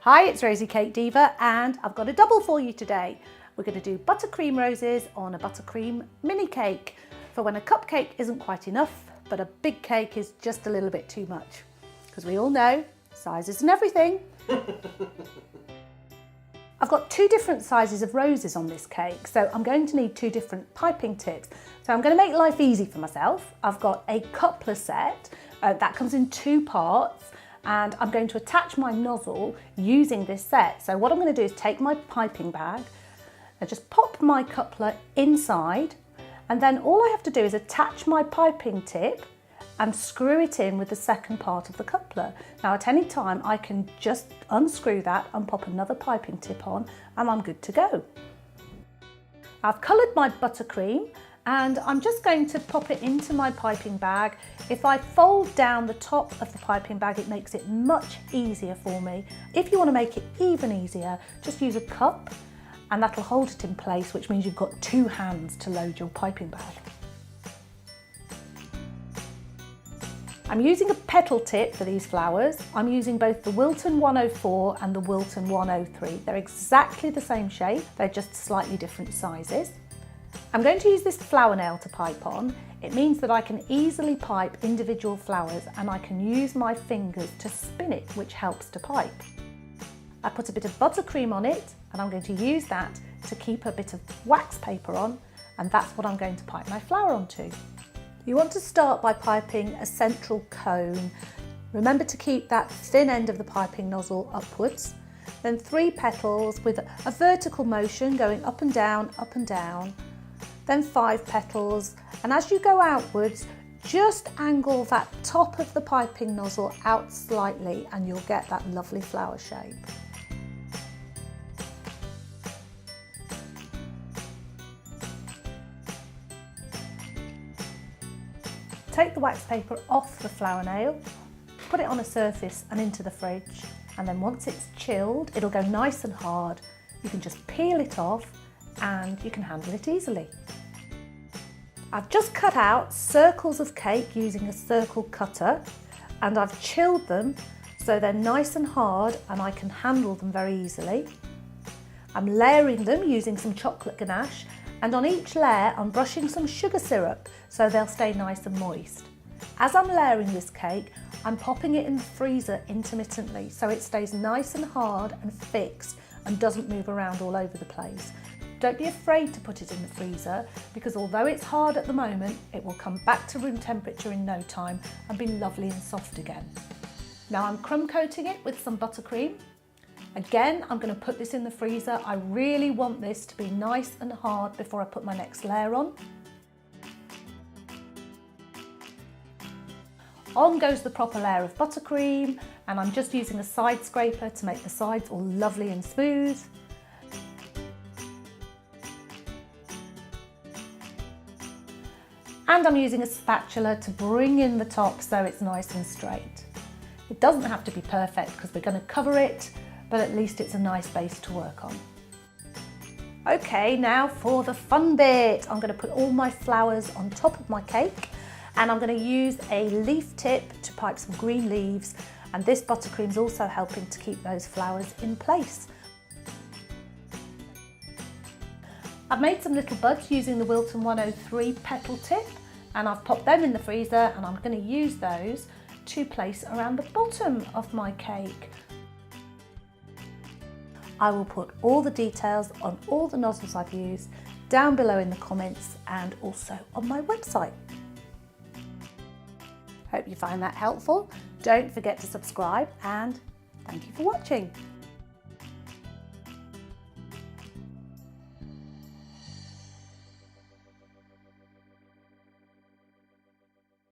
Hi, it's Rosie Cake Diva and I've got a double for you today. We're going to do buttercream roses on a buttercream mini cake for when a cupcake isn't quite enough, but a big cake is just a little bit too much. Because we all know, sizes and everything. I've got two different sizes of roses on this cake, so I'm going to need two different piping tips. So I'm going to make life easy for myself. I've got a coupler set that comes in two parts, and I'm going to attach my nozzle using this set. So what I'm going to do is take my piping bag and just pop my coupler inside, and then all I have to do is attach my piping tip and screw it in with the second part of the coupler. Now at any time I can just unscrew that and pop another piping tip on and I'm good to go. I've coloured my buttercream and I'm just going to pop it into my piping bag. If I fold down the top of the piping bag, it makes it much easier for me. If you want to make it even easier, just use a cup and that'll hold it in place, which means you've got two hands to load your piping bag. I'm using a petal tip for these flowers. I'm using both the Wilton 104 and the Wilton 103. They're exactly the same shape, they're just slightly different sizes. I'm going to use this flower nail to pipe on. It means that I can easily pipe individual flowers and I can use my fingers to spin it, which helps to pipe. I put a bit of buttercream on it and I'm going to use that to keep a bit of wax paper on, and that's what I'm going to pipe my flower onto. You want to start by piping a central cone. Remember to keep that thin end of the piping nozzle upwards. Then 3 petals with a vertical motion going up and down, then 5 petals, and as you go outwards, just angle that top of the piping nozzle out slightly and you'll get that lovely flower shape. Take the wax paper off the flower nail, put it on a surface and into the fridge, and then once it's chilled, it'll go nice and hard. You can just peel it off and you can handle it easily. I've just cut out circles of cake using a circle cutter, and I've chilled them so they're nice and hard and I can handle them very easily. I'm layering them using some chocolate ganache, and on each layer I'm brushing some sugar syrup so they'll stay nice and moist. As I'm layering this cake, I'm popping it in the freezer intermittently so it stays nice and hard and fixed and doesn't move around all over the place. Don't be afraid to put it in the freezer, because although it's hard at the moment, it will come back to room temperature in no time and be lovely and soft again. Now I'm crumb coating it with some buttercream. Again, I'm going to put this in the freezer. I really want this to be nice and hard before I put my next layer on. On goes the proper layer of buttercream, and I'm just using a side scraper to make the sides all lovely and smooth. And I'm using a spatula to bring in the top so it's nice and straight. It doesn't have to be perfect because we're going to cover it, but at least it's a nice base to work on. Okay, now for the fun bit. I'm going to put all my flowers on top of my cake, and I'm going to use a leaf tip to pipe some green leaves, and this buttercream's also helping to keep those flowers in place. I've made some little buds using the Wilton 103 petal tip, and I've popped them in the freezer, and I'm going to use those to place around the bottom of my cake. I will put all the details on all the nozzles I've used down below in the comments and also on my website. Hope you find that helpful. Don't forget to subscribe, and thank you for watching.